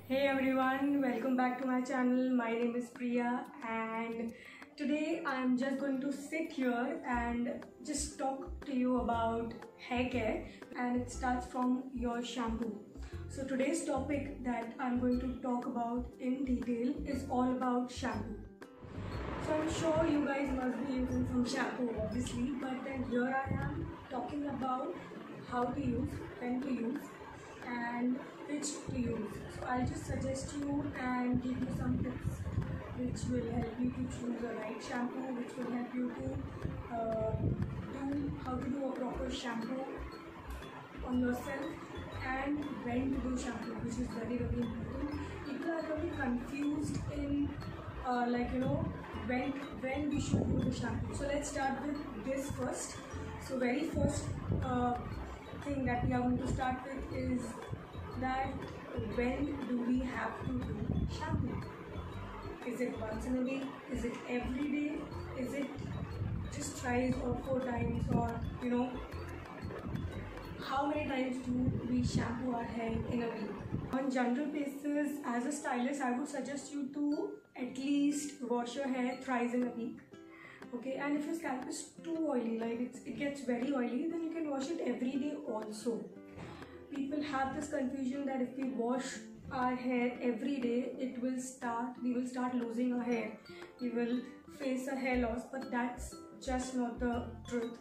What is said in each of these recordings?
Hey everyone, welcome back to my channel. My name is Priya and today I'm just going to sit here and just talk to you about hair care, and it starts from your shampoo. So today's topic that I'm going to talk about in detail is all about shampoo. So I'm sure you guys must be using some shampoo obviously, but then here I am talking about how to use, when to use and which to use. So I'll just suggest you and give you some tips which will help you to choose the right shampoo, which will help you to do how to do a proper shampoo on yourself and when to do shampoo, which is very important. People are really confused in when we should do the shampoo. So let's start with this first. So very first thing that we are going to start with is that when do we have to do shampoo? Is it once in a week? Is it every day? Is it just thrice or 4 times, or how many times do we shampoo our hair in a week? On general basis, as a stylist, I would suggest you to at least wash your hair thrice in a week. Okay, and if your scalp is too oily, like it gets very oily, then you can wash it every day also. People have this confusion that if we wash our hair every day, we will start losing our hair. We will face a hair loss, but that's just not the truth.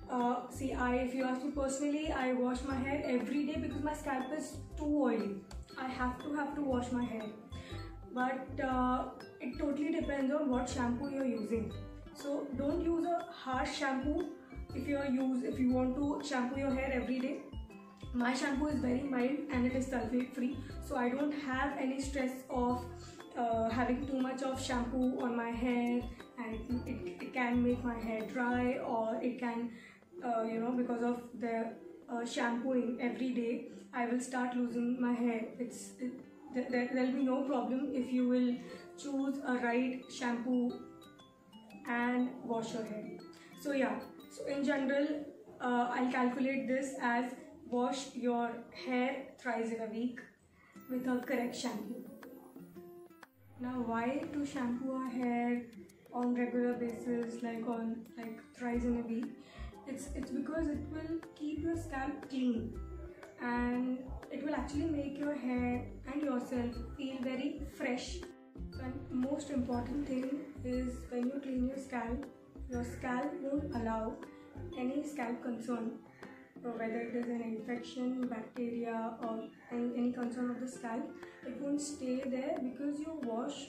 If you ask me personally, I wash my hair every day because my scalp is too oily. I have to wash my hair. But it totally depends on what shampoo you're using. So don't use a harsh shampoo if you want to shampoo your hair every day. My shampoo is very mild and it is sulfate free, so I don't have any stress of having too much of shampoo on my hair, and it can make my hair dry, or it can because of the shampooing every day I will start losing my hair. There'll be no problem if you will choose a right shampoo and wash your hair. So in general, I'll calculate this as wash your hair thrice in a week with a correct shampoo. Now, why to shampoo our hair on regular basis, like thrice in a week? It's because it will keep your scalp clean, and it will actually make your hair and yourself feel very fresh. And most important thing is, when you clean your scalp won't allow any scalp concern, whether it is an infection, bacteria, or any concern of the scalp. It won't stay there because you wash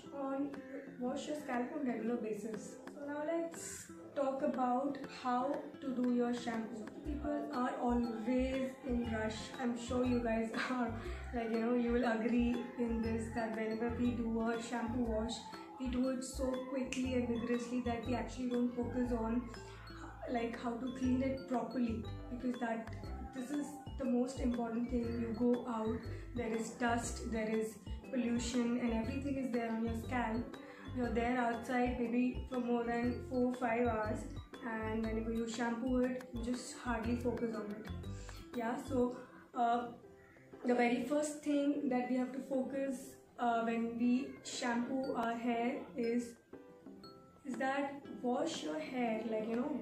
your scalp on regular basis. So now let's talk about how to do your shampoo. People are always in rush. I'm sure you guys are you will agree in this, that whenever we do a shampoo wash, we do it so quickly and vigorously that we actually don't focus on how to clean it properly, because this is the most important thing. You go out, there is dust, there is pollution, and everything is there on your scalp. You're there outside maybe for more than 4-5 hours, and whenever you shampoo it, you just hardly focus on it. So the very first thing that we have to focus when we shampoo our hair is that wash your hair,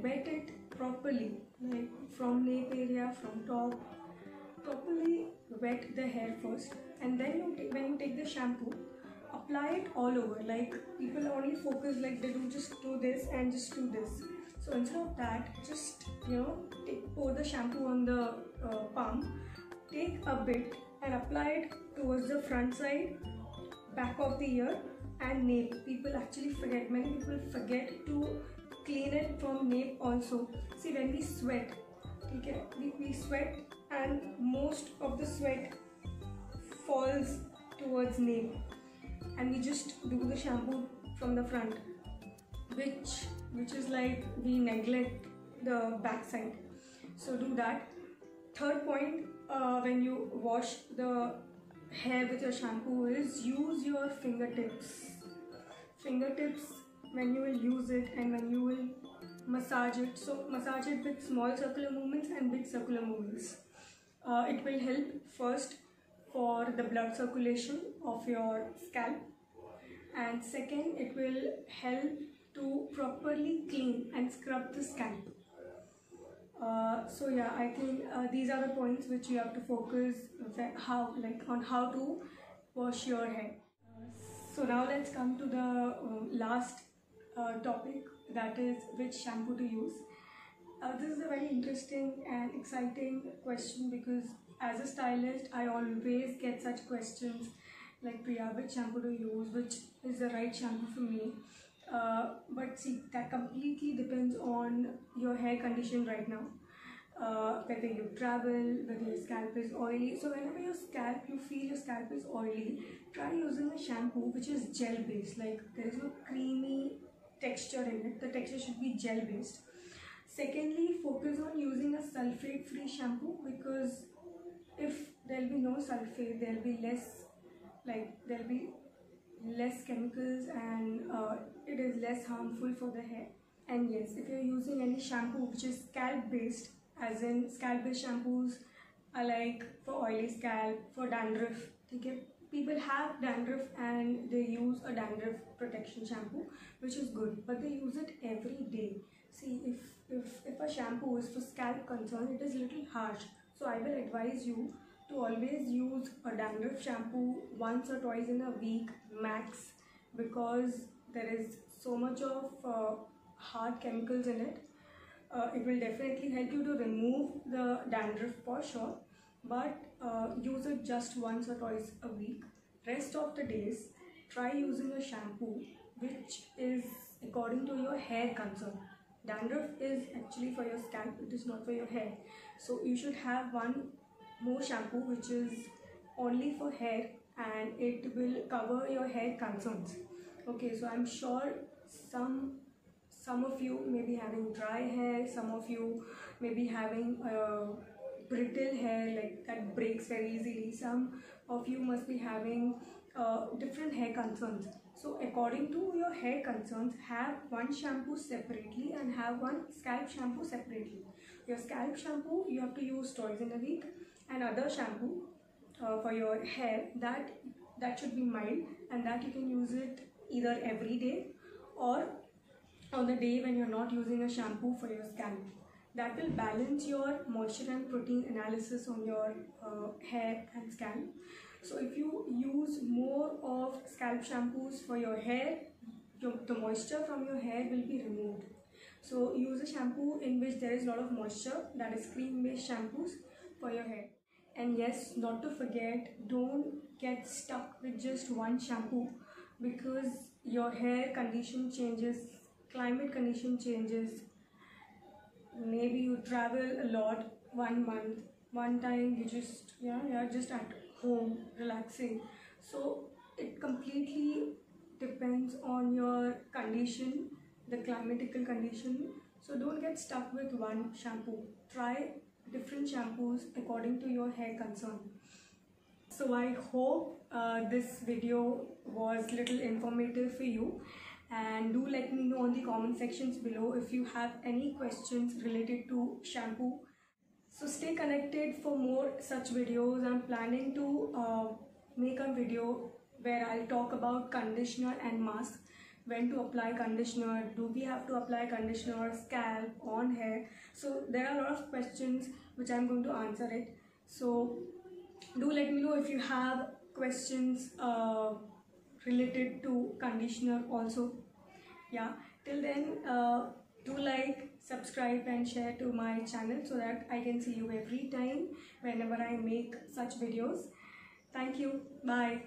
wet it properly, like from nape area, from top. Properly wet the hair first, and then when you take the shampoo, apply it all over. Like, people only focus, they just do this and just do this. So instead of that, just pour the shampoo on the palm, take a bit and apply it towards the front side, back of the ear, and nape. Many people forget to clean it from nape also. See, when we sweat, we sweat, and most of the sweat falls towards nape, and we just do the shampoo from the front, which is like we neglect the back side. So do that. Third point, when you wash the hair with your shampoo, is use your fingertips when you will use it, and when you will massage it. So massage it with small circular movements and big circular movements. It will help first for the blood circulation of your scalp, and second, it will help to properly clean and scrub the scalp. So yeah, I think these are the points which you have to focus on how to wash your hair. So now let's come to the last topic, that is which shampoo to use. This is a very interesting and exciting question because as a stylist, I always get such questions like, Priya, which shampoo to use, which is the right shampoo for me. But see, that completely depends on your hair condition right now. Whether you travel, whether your scalp is oily. So whenever you feel your scalp is oily, try using a shampoo which is gel based. Like, there is no creamy texture in it. The texture should be gel based. Secondly, focus on using a sulfate free shampoo, because if there will be no sulfate, there will be less chemicals, and it is less harmful for the hair. And yes, if you're using any shampoo which is scalp based, as in scalp based shampoos are like for oily scalp, for dandruff. Okay, people have dandruff and they use a dandruff protection shampoo, which is good, but they use it every day. See, if a shampoo is for scalp concern, it is a little harsh. So I will advise you to always use a dandruff shampoo once or twice in a week max, because there is so much of hard chemicals in it. It will definitely help you to remove the dandruff for sure, but use it just once or twice a week. Rest of the days, try using a shampoo which is according to your hair concern. Dandruff is actually for your scalp, it is not for your hair. So you should have one more shampoo which is only for hair, and it will cover your hair concerns. Okay, so I'm sure some of you may be having dry hair, some of you may be having brittle hair, like that breaks very easily. Some of you must be having different hair concerns. So according to your hair concerns, have one shampoo separately and have one scalp shampoo separately. Your scalp shampoo you have to use twice in a week, and other shampoo for your hair, that should be mild, and that you can use it either every day or on the day when you're not using a shampoo for your scalp. That will balance your moisture and protein analysis on your hair and scalp. So if you use more of scalp shampoos for your hair, the moisture from your hair will be removed. So use a shampoo in which there is a lot of moisture, that is cream based shampoos for your hair. And yes, not to forget, don't get stuck with just one shampoo, because your hair condition changes, climate condition changes. Maybe you travel a lot, 1 month, one time you you're just at home relaxing. So it completely depends on your condition, the climatical condition. So don't get stuck with one shampoo. Try different shampoos according to your hair concern. So I hope this video was little informative for you, and do let me know in the comment sections below if you have any questions related to shampoo. So stay connected for more such videos. I'm planning to make a video where I'll talk about conditioner and mask, when to apply conditioner, do we have to apply conditioner, scalp, on hair. So there are a lot of questions which I'm going to answer it. So do let me know if you have questions related to conditioner also. Yeah, till then, do like, subscribe and share to my channel so that I can see you every time whenever I make such videos. Thank you. Bye.